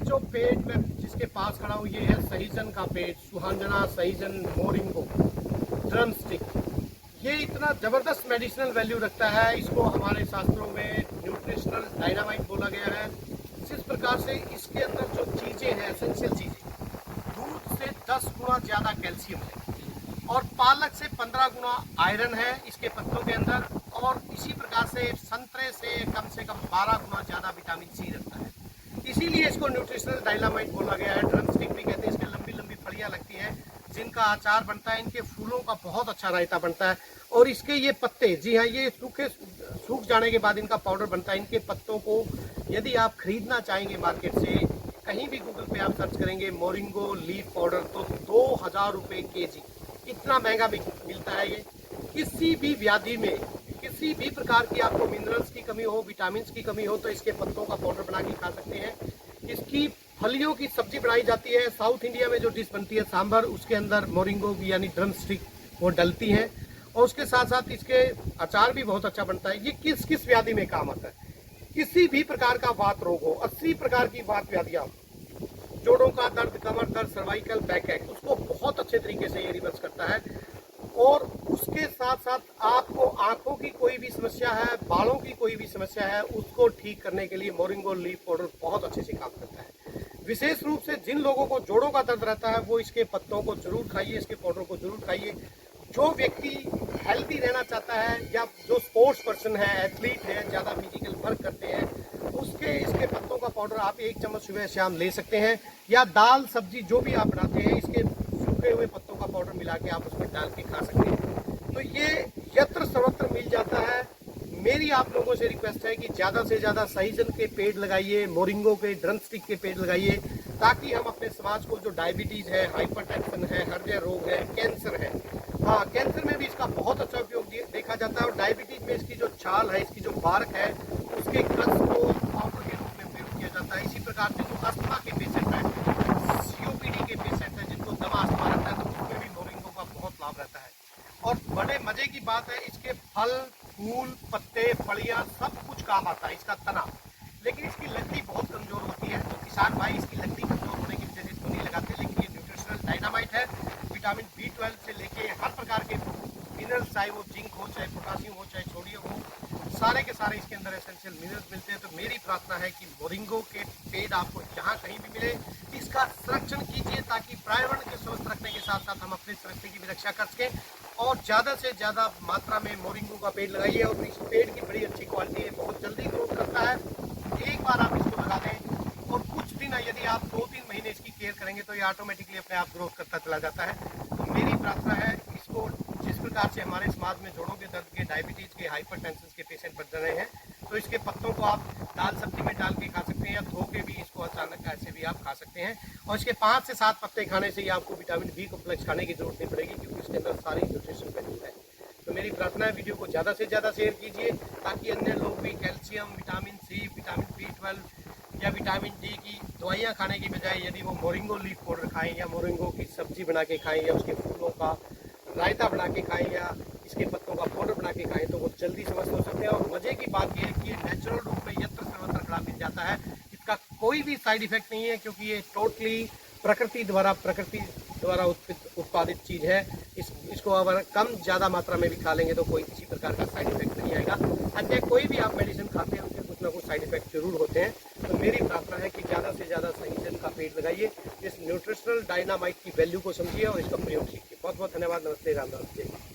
जो पेड़ में जिसके पास खड़ा हूँ ये है सहीजन का पेड़, सुहांजना सहीजन मोरिंगो ड्रम स्टिक। ये इतना जबरदस्त मेडिसिनल वैल्यू रखता है, इसको हमारे शास्त्रों में न्यूट्रिशनल डायनामाइट बोला गया है। जिस प्रकार से इसके अंदर जो चीजें हैं, एसेंशियल चीजें, दूध से 10 गुना ज्यादा कैल्शियम है और पालक से 15 गुना आयरन है इसके पत्तों के अंदर, और इसी प्रकार से संतरे से कम 12 गुना ज्यादा विटामिन सी रखता है। इसीलिए इसको न्यूट्रिशनल डायनामाइट बोला गया है। ड्रम स्टिक भी कहते हैं, इसके लंबी लंबी फलियां लगती हैं जिनका अचार बनता है, इनके फूलों का बहुत अच्छा रायता बनता है। और इसके ये पत्ते, जी हाँ, ये सूख जाने के बाद इनका पाउडर बनता है। इनके पत्तों को यदि आप खरीदना चाहेंगे मार्केट से, कहीं भी गूगल पे आप सर्च करेंगे मोरिंगो लीफ पाउडर, तो 2000 रुपये केजी, इतना महंगा मिलता है ये। किसी भी व्याधि में, किसी भी प्रकार की आपको मिनरल्स की कमी हो, विटामिन की कमी हो, तो इसके पत्तों का पाउडर बना के खा सकते हैं। इसकी फलियों की सब्जी बनाई जाती है। साउथ इंडिया में जो डिश बनती है सांभर, उसके अंदर मोरिंगो यानी ड्रम स्टिक वो डलती हैं, और उसके साथ साथ इसके अचार भी बहुत अच्छा बनता है। ये किस किस व्याधि में काम आता है? किसी भी प्रकार का वात रोग हो, 80 प्रकार की वात व्याधियां, जोड़ों का दर्द, कमर दर्द, सर्वाइकल, बैक एक, उसको बहुत अच्छे तरीके से ये रिवर्स करता है। और उसके साथ साथ आपको आंखों की कोई भी समस्या है, बालों की कोई भी समस्या है, उसको ठीक करने के लिए मोरिंगो लीफ पाउडर बहुत अच्छे से काम करता है। विशेष रूप से जिन लोगों को जोड़ों का दर्द रहता है वो इसके पत्तों को जरूर खाइए, इसके पाउडर को जरूर खाइए। जो व्यक्ति हेल्दी रहना चाहता है या जो स्पोर्ट्स पर्सन है, एथलीट है, ज़्यादा फिजिकल वर्क करते हैं, उसके इसके पत्तों का पाउडर आप 1 चम्मच सुबह शाम ले सकते हैं। या दाल सब्जी जो भी आप बनाते हैं, इसके सूखे हुए पत्तों का पाउडर मिला के आप उसमें डाल के खा सकते हैं। तो ये यत्र सर्वत्र मिल जाता है। मेरी आप लोगों से रिक्वेस्ट है कि ज़्यादा से ज़्यादा सहीजन के पेड़ लगाइए, मोरिंगो के ड्रम स्टिक के पेड़ लगाइए, ताकि हम अपने समाज को जो डायबिटीज़ है, हाइपरटेंशन है, हृदय रोग है, कैंसर है, हाँ, कैंसर में भी इसका बहुत अच्छा उपयोग देखा जाता है। और डायबिटीज में इसकी जो छाल है, इसकी जो बार्क है, उसके रस को पाउडर के रूप में प्रयोग किया जाता है। इसी प्रकार से जो अस्थमा के पेशेंट हैं, सीओपीडी के पेशेंट हैं, जिनको दमा अस्थमा रहता है, तो उसमें भी मोरिंगो का बहुत लाभ रहता है। और बड़े मजे की बात है, इसके फल, फूल, पत्ते, फलियां सब कुछ काम आता है, इसका तना। लेकिन इसकी लकड़ी बहुत कमजोर होती है, तो किसान भाई इसकी लकड़ी कमजोर होने की वजह से इसको नहीं लगाते। लेकिन ये न्यूट्रिशनल डायनामाइट है, विटामिन B12 से लेके हर प्रकार के मिनरल्स, चाहे वो जिंक हो, चाहे पोटासियम हो, चाहे सोडियम हो, सारे के सारे इसके अंदर एसेंशियल मिनरल्स मिलते हैं। तो मेरी प्रार्थना है कि मोरिंगो के पेड़ आपको जहाँ कहीं भी मिले, इसका संरक्षण कीजिए, ताकि पर्यावरण के स्वस्थ रखने के साथ साथ हम अपने स्वास्थ्य की भी रक्षा कर सकें। और ज़्यादा से ज़्यादा मात्रा में मोरिंगो का पेड़ लगाइए। और इस पेड़ की बड़ी अच्छी क्वालिटी है, बहुत जल्दी ग्रोथ करता है। एक बार आप इसको लगा दें और कुछ दिन, यदि आप 2-3 महीने इसकी केयर करेंगे, तो ये ऑटोमेटिकली अपने आप ग्रोथ करता चला जाता है। तो मेरी प्रार्थना है, इसको जिस प्रकार से हमारे समाज में जोड़ों के दर्द के, डायबिटीज़ के, हाइपरटेंशन के पेशेंट बढ़ रहे हैं, तो इसके पत्तों को आप दाल सब्जी में डाल के खा सकते हैं, या धो के भी इसको अचानक ऐसे भी आप खा सकते हैं। और इसके 5 से 7 पत्ते खाने से ही आपको विटामिन B कॉम्प्लेक्स खाने की जरूरत नहीं पड़ेगी, क्योंकि इसके अंदर सारी न्यूट्रिशन वैल्यू है। तो मेरी प्रार्थना है, वीडियो को ज़्यादा से ज़्यादा शेयर कीजिए, ताकि अन्य लोग भी calcium, vitamin C, vitamin B12 या विटामिन D की दवाइयाँ खाने की बजाय यदि वो मोरिंगो लीफ पाउडर खाएं, या मोरिंगो की सब्जी बना के खाएं, या उसके फूलों का रायता बना के खाएं, या इसके पत्तों का पाउडर बना के खाएं, तो वो जल्दी स्वस्थ हो सकते हैं। और मजे की बात यह है कि ये नेचुरल रूप में यत्र सर्वत्र खड़ा मिल जाता है। इसका कोई भी साइड इफेक्ट नहीं है, क्योंकि ये टोटली प्रकृति द्वारा उत्पादित चीज़ है। इसको अगर कम ज़्यादा मात्रा में भी खा लेंगे तो कोई किसी प्रकार का साइड इफेक्ट नहीं आएगा। अन्य कोई भी आप मेडिसिन खाते हैं, उनके कुछ ना कुछ साइड इफेक्ट जरूर होते हैं। तो मेरी प्रार्थना है कि ज़्यादा से ज़्यादा सहीजन का पेड़ लगाइए, इस न्यूट्रिशनल डायनामाइट की वैल्यू को समझिए और इसका प्रयोग कीजिए। बहुत बहुत धन्यवाद। नमस्ते, राम राम, जय हिंद।